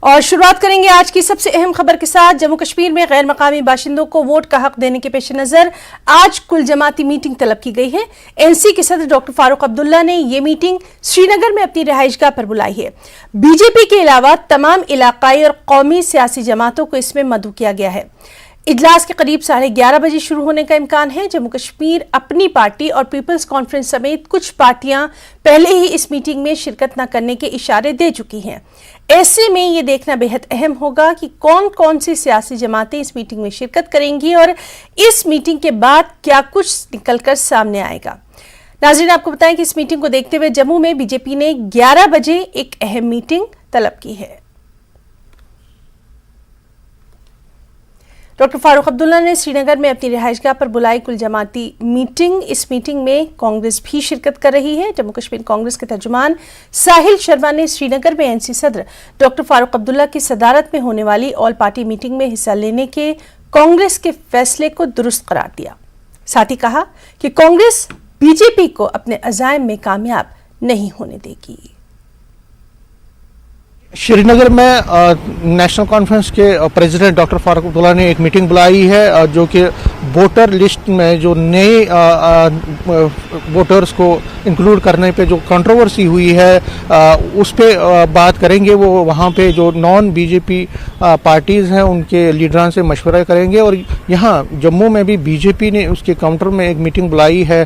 और शुरुआत करेंगे आज की सबसे अहम खबर के साथ। जम्मू कश्मीर में गैर मकामी बाशिंदों को वोट का हक देने के पेश नजर आज कुल जमाती मीटिंग तलब की गई है। एनसी के सदर डॉक्टर फारूक अब्दुल्ला ने यह मीटिंग श्रीनगर में अपनी रिहाइशगाह पर बुलाई है। बीजेपी के अलावा तमाम इलाकाई और कौमी सियासी जमातों को इसमें मदऊ किया गया है। इजलास के करीब 11:30 बजे शुरू होने का इम्कान है। जम्मू कश्मीर अपनी पार्टी और पीपल्स कॉन्फ्रेंस समेत कुछ पार्टियां पहले ही इस मीटिंग में शिरकत न करने के इशारे दे चुकी हैं। ऐसे में ये देखना बेहद अहम होगा कि कौन कौन सी सियासी जमातें इस मीटिंग में शिरकत करेंगी और इस मीटिंग के बाद क्या कुछ निकलकर सामने आएगा। नाज़रीन, आपको बताएं कि इस मीटिंग को देखते हुए जम्मू में बीजेपी ने 11 बजे एक अहम मीटिंग तलब की है। डॉक्टर फारूक अब्दुल्ला ने श्रीनगर में अपनी रिहाइशगाह पर बुलाई कुल जमाती मीटिंग। इस मीटिंग में कांग्रेस भी शिरकत कर रही है। जम्मू कश्मीर कांग्रेस के तर्जुमान साहिल शर्मा ने श्रीनगर में एनसी सदर डॉक्टर फारूक अब्दुल्ला की सदारत में होने वाली ऑल पार्टी मीटिंग में हिस्सा लेने के कांग्रेस के फैसले को दुरुस्त करार दिया। साथ ही कहा कि कांग्रेस बीजेपी को अपने अज़ाइम में कामयाब नहीं होने देगी। श्रीनगर में नेशनल कॉन्फ्रेंस के प्रेसिडेंट डॉक्टर फारूक अब्दुल्ला ने एक मीटिंग बुलाई है, जो कि वोटर लिस्ट में जो नए वोटर्स को इंक्लूड करने पे जो कंट्रोवर्सी हुई है उस पे बात करेंगे। वो वहाँ पे जो नॉन बीजेपी पार्टीज़ हैं उनके लीडरान से मशवरा करेंगे। और यहाँ जम्मू में भी बीजेपी ने उसके काउंटर में एक मीटिंग बुलाई है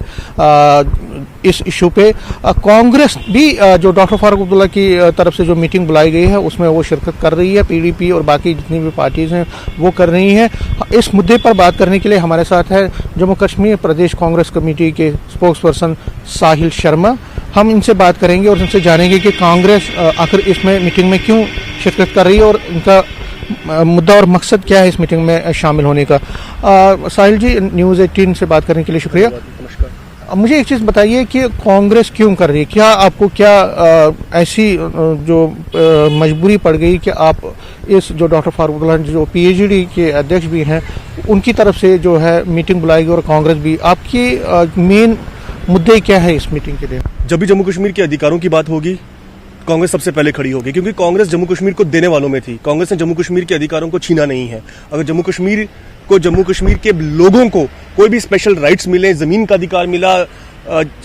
इस इशू पे। कांग्रेस भी जो डॉक्टर फारूक अब्दुल्ला की तरफ से जो मीटिंग बुलाई गई है उसमें वो शिरकत कर रही है। पीडीपी और बाकी जितनी भी पार्टीज़ हैं वो कर रही हैं। इस मुद्दे पर बात करने के लिए हमारे साथ है जम्मू कश्मीर प्रदेश कांग्रेस कमेटी के स्पोक्स पर्सन साहिल शर्मा। हम इनसे बात करेंगे और इनसे जानेंगे कि कांग्रेस आखिर इसमें मीटिंग में क्यों शिरकत कर रही है और इनका मुद्दा और मकसद क्या है इस मीटिंग में शामिल होने का। साहिल जी, न्यूज़ 18 से बात करने के लिए शुक्रिया। मुझे एक चीज़ बताइए कि कांग्रेस क्यों कर रही है? क्या आपको ऐसी जो मजबूरी पड़ गई कि आप इस जो डॉक्टर फारूक अब्दुल्ला जो पीएचडी के अध्यक्ष भी हैं उनकी तरफ से जो है मीटिंग बुलाएगी और कांग्रेस भी, आपकी मेन मुद्दे क्या है इस मीटिंग के लिए? जब भी जम्मू कश्मीर के अधिकारों की बात होगी कांग्रेस सबसे पहले खड़ी होगी, क्योंकि कांग्रेस जम्मू कश्मीर को देने वालों में थी। कांग्रेस ने जम्मू कश्मीर के अधिकारों को छीना नहीं है। अगर जम्मू कश्मीर के लोगों को कोई भी स्पेशल राइट्स मिले, जमीन का अधिकार मिला,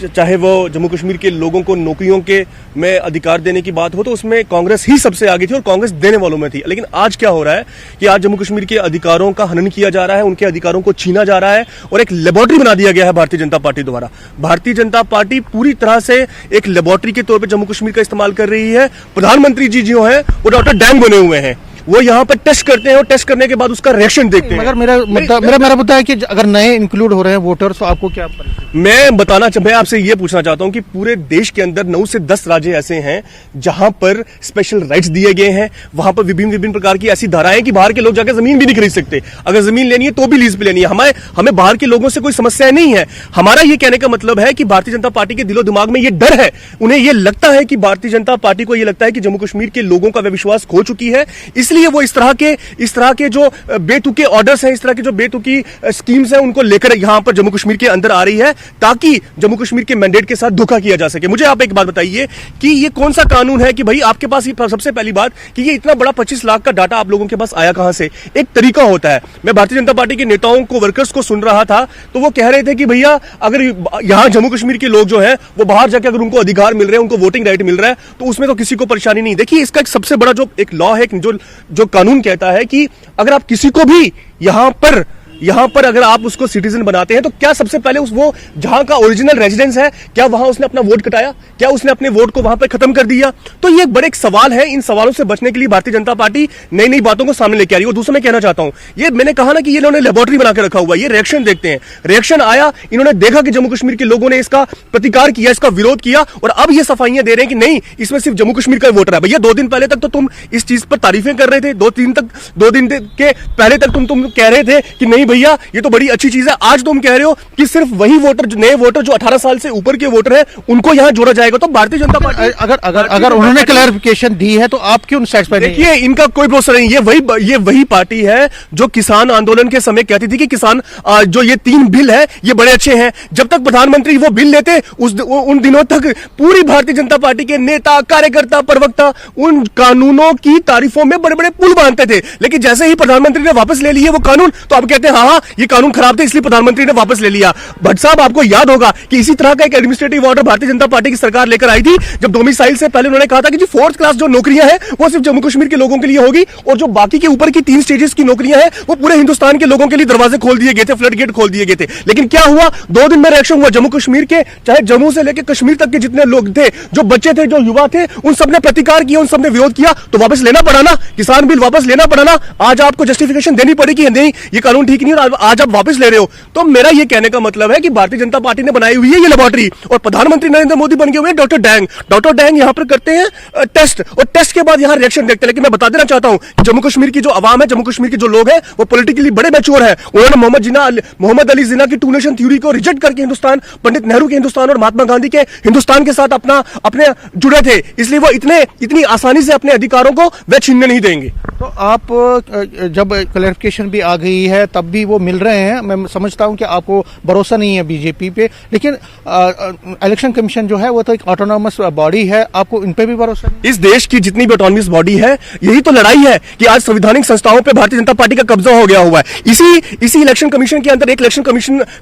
चाहे वो जम्मू कश्मीर के लोगों को नौकरियों के में अधिकार देने की बात हो, तो उसमें कांग्रेस ही सबसे आगे थी और कांग्रेस देने वालों में थी। लेकिन आज क्या हो रहा है कि आज जम्मू कश्मीर के अधिकारों का हनन किया जा रहा है, उनके अधिकारों को छीना जा रहा है और एक लेबोरेटरी बना दिया गया है भारतीय जनता पार्टी द्वारा। भारतीय जनता पार्टी पूरी तरह से एक लेबोरेटरी के तौर पर जम्मू कश्मीर का इस्तेमाल कर रही है। प्रधानमंत्री जी जो है वो डॉक्टर डैंग बने हुए हैं, वो यहाँ पर टेस्ट करते हैं और टेस्ट करने के बाद उसका रिएक्शन देखते हैं। मगर मेरा मुद्दा है कि अगर नए इंक्लूड हो रहे हैं वोटर्स तो आपको क्या? मैं आपसे ये पूछना चाहता हूं कि पूरे देश के अंदर 9 से 10 राज्य ऐसे हैं जहां पर स्पेशल राइट्स दिए गए हैं। वहां पर विभिन्न प्रकार की ऐसी धाराएं कि बाहर के लोग जाकर जमीन भी नहीं खरीद सकते। अगर जमीन लेनी है तो भी लीज पे लेनी है। हमें बाहर के लोगों से कोई समस्या नहीं है। हमारा ये कहने का मतलब है कि भारतीय जनता पार्टी के दिलो दिमाग में ये डर है। उन्हें ये लगता है कि भारतीय जनता पार्टी को ये लगता है कि जम्मू कश्मीर के लोगों का विश्वास खो चुकी है, इसलिए वो इस तरह के जो बेतुके ऑर्डर्स हैं, इस तरह की जो बेतुकी स्कीम्स हैं, उनको लेकर यहां पर जम्मू कश्मीर के अंदर आ रही है ताकि जम्मू कश्मीर के मैंडेट के साथ धोखा किया जा सके। मुझे आप एक बात बताइए कि ये कौन सा कानून है कि भाई आपके पास, सबसे पहली बात कि ये इतना बड़ा 25 लाख का डाटा आप लोगों के पास आया कहां से? एक तरीका होता है। मैं भारतीय जनता पार्टी के नेताओं को, वर्कर्स को सुन रहा था तो वो कह रहे थे कि भैया अगर यहां जम्मू कश्मीर के लोग जो है वो बाहर जाकर अगर उनको अधिकार मिल रहे हैं, उनको वोटिंग राइट मिल रहा है तो उसमें तो किसी को परेशानी नहीं। देखिए, इसका एक सबसे बड़ा जो एक लॉ है, जो कानून कहता है कि अगर आप किसी को भी यहां पर अगर आप उसको सिटीजन बनाते हैं तो क्या सबसे पहले वो जहां का ओरिजिनल रेजिडेंस है, क्या वहां उसने अपना वोट कटाया? क्या उसने अपने वोट को वहां पर खत्म कर दिया? तो ये एक बड़े सवाल है। इन सवालों से बचने के लिए भारतीय जनता पार्टी नई नई बातों को सामने लेके आ रही है। और दूसरा मैं कहना चाहता हूं, ये मैंने कहा ना कि ये इन्होंने लेबोरेटरी बना के रखा हुआ है। ये रिएक्शन देखते हैं। रिएक्शन आया, इन्होंने देखा कि जम्मू कश्मीर के लोगों ने इसका प्रतिकार किया, इसका विरोध किया और अब ये सफाइयां दे रहे हैं कि नहीं, इसमें सिर्फ जम्मू कश्मीर का वोटर है। भैया 2 दिन पहले तक तो तुम इस चीज पर तारीफें कर रहे थे। 2 दिन के पहले तक तुम कह रहे थे कि नहीं नहीं भैया, ये तो बड़ी अच्छी चीज है। आज तुम कह रहे हो कि सिर्फ वही वोटर, नए वोटर जो 18 साल से ऊपर के वोटर हैं, उनको यहां जोड़ा जाएगा। तो भारतीय जनता पार्टी अगर उन्होंने क्लैरिफिकेशन दी है तो आप क्यों सेटिस्फाइड नहीं? देखिए, इनका कोई भरोसा नहीं। ये वही पार्टी है जो किसान आंदोलन के समय कहती थी कि किसान जो ये 3 बिल है ये बड़े अच्छे हैं। जब तक प्रधानमंत्री वो बिल लेते उन दिनों तक पूरी भारतीय जनता पार्टी के नेता, कार्यकर्ता, प्रवक्ता उन कानूनों की तारीफों में बड़े बड़े पुल बांधते थे। लेकिन जैसे ही प्रधानमंत्री ने वापस ले लिए वो कानून, तो अब कहते हैं हाँ ये कानून खराब थे इसलिए प्रधानमंत्री ने वापस ले लिया। भट्ट साहब, आपको याद होगा कि इसी तरह का एक administrative order Bharatiya Janata party की सरकार लेकर आई थी, जब डोमिसाइल से पहले उन्होंने कहा था कि जी 4th क्लास जो नौकरियां हैं वो सिर्फ जम्मू कश्मीर के लोगों के लिए होगी, और जो बाकी के ऊपर की 3 स्टेजेस की नौकरियां हैं वो पूरे हिंदुस्तान के लोगों के लिए दरवाजे खोल दिए गए थे, फ्लड गेट खोल दिए गए थे। लेकिन क्या हुआ? 2 दिन में रिएक्शन हुआ। जम्मू कश्मीर के, चाहे जम्मू से लेकर कश्मीर तक के जितने लोग थे, जो बच्चे थे, जो युवा थे, उन सबने प्रतिकार किया, उन सबने विरोध किया, तो वापस लेना पड़ा ना, किसान बिल वापस लेना पड़ा ना। आज आपको जस्टिफिकेशन देनी पड़ी कि नहीं ये कानून ठीक नहीं और आज आप वापस ले रहे हो। तो मेरा ये कहने का मतलब है कि भारतीय जनता पार्टी ने बनाई हुई है ये लेबोरेटरी, और प्रधानमंत्री नरेंद्र मोदी बन गए हुए डॉक्टर डैंग। डॉक्टर डैंग यहां पर करते हैं टेस्ट, और टेस्ट के बाद यहां रिएक्शन देखते हैं। लेकिन मैं बता देना चाहता हूं कि जम्मू कश्मीर की जो आवाम है, जम्मू कश्मीर के जो लोग हैं, वो पॉलिटिकली बड़े मैच्योर है। उन्होंने मोहम्मद अली जिन्ना की 2 नेशन थ्योरी को रिजेक्ट करके हिंदुस्तान, पंडित नेहरू के हिंदुस्तान और महात्मा गांधी के हिंदुस्तान के साथ अपने जुड़े थे, इसलिए वो इतनी आसानी से अपने अधिकारों को वे छीनने नहीं देंगे। तो आप जब क्लैरिफिकेशन भी आ गई है तब भी वो मिल रहे हैं। मैं समझता हूं कि आपको भरोसा नहीं है बीजेपी पे, लेकिन इलेक्शन कमीशन जो है वो तो एक ऑटोनॉमस बॉडी है, आपको इन पे भी भरोसा नहीं? इस देश की जितनी भी ऑटोनॉमस बॉडी है, यही तो लड़ाई है कि आज संवैधानिक संस्थाओं पे भारतीय जनता पार्टी का कब्जा हो गया हुआ है। इसी इलेक्शन कमीशन के अंदर एक इलेक्शन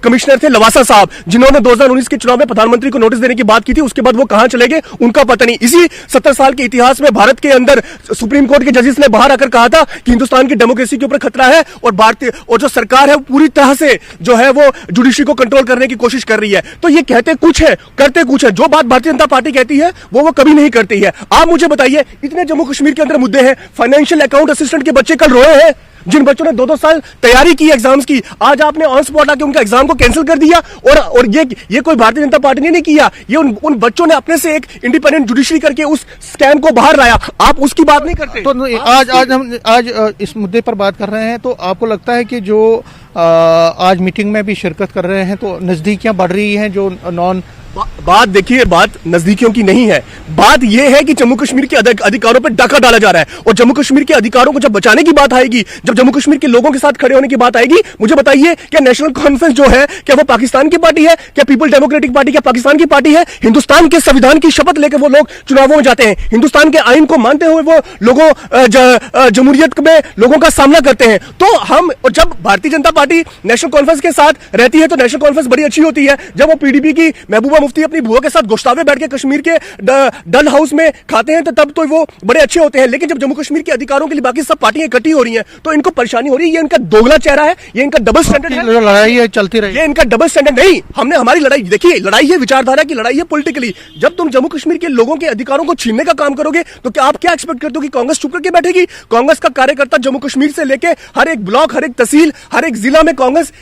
कमिश्नर थे लवासा साहब, जिन्होंने 2019 के चुनाव में प्रधानमंत्री को नोटिस देने की बात की थी। उसके बाद वो कहां चले गए उनका पता नहीं। इसी 70 साल के इतिहास में भारत के अंदर सुप्रीम कोर्ट के जजेस ने बाहर आकर कहा था कि हिंदुस्तान की डेमोक्रेसी के ऊपर खतरा है, और जो सरकार है वो पूरी तरह से जो है वो जुडिशरी को कंट्रोल करने की कोशिश कर रही है। तो ये कहते कुछ है, करते कुछ है। जो बात भारतीय जनता पार्टी कहती है वो कभी नहीं करती है। आप मुझे बताइए, इतने जम्मू कश्मीर के अंदर मुद्दे हैं। फाइनेंशियल अकाउंट असिस्टेंट के बच्चे कल रोए हैं, जिन बच्चों ने 2-2 साल तैयारी की एग्जाम्स की, आज आपने ऑन स्पॉट आके उनका एग्जाम को कैंसिल कर दिया। और ये कोई भारतीय जनता पार्टी ने नहीं किया, ये उन बच्चों ने अपने से एक इंडिपेंडेंट जुडिशरी करके उस स्कैम को बाहर लाया। आप उसकी बात नहीं करते। तो आज इस मुद्दे पर बात कर रहे हैं, तो आपको लगता है कि जो आज मीटिंग में भी शिरकत कर रहे हैं तो नजदीकियां बढ़ रही हैं? जो बात देखिए, बात नजदीकियों की नहीं है। बात यह है कि जम्मू कश्मीर के अधिकारों पर डाका डाला जा रहा है, और जम्मू कश्मीर के अधिकारों को जब बचाने की बात आएगी, जब जम्मू कश्मीर के लोगों के साथ खड़े होने की बात आएगी, मुझे बताइए क्या नेशनल कॉन्फ्रेंस जो है क्या वो पाकिस्तान की पार्टी है? क्या पीपल डेमोक्रेटिक पार्टी क्या पाकिस्तान की पार्टी है? हिंदुस्तान के संविधान की शपथ लेकर वो लोग चुनावों में जाते हैं, हिंदुस्तान के आइन को मानते हुए वो लोगों जमहूरियत में लोगों का सामना करते हैं। तो हम, और जब Bharatiya Janata party national conference के साथ रहती है तो नेशनल कॉन्फ्रेंस बड़ी अच्छी होती है। जब वो पीडीपी की महबूबा मुफ्ती अपनी बुआ के साथ गोश्तावे बैठ के कश्मीर के डल हाउस में खाते हैं तो तब तो वो बड़े अच्छे होते हैं। लेकिन जब जम्मू कश्मीर के अधिकारों के लिए बाकी सब पार्टियां इकट्ठी हो रही हैं तो इनको परेशानी हो रही है। ये इनका दोगला चेहरा है, ये इनका डबल स्टैंडर्ड है। लड़ाई है चलती रही, ये इनका डबल स्टैंडर्ड नहीं। हमने हमारी लड़ाई देखिए, लड़ाई है विचारधारा की, लड़ाई है पॉलिटिकली। जब तुम जम्मू कश्मीर के लोगों के अधिकारों को छीनने का काम करोगे तो क्या आप क्या एक्सपेक्ट करते हो कि कांग्रेस चुप करके बैठेगी? कांग्रेस का कार्यकर्ता जम्मू कश्मीर से लेकर हर एक ब्लॉक, हर एक तहसील, हर एक जिला में कांग्रेस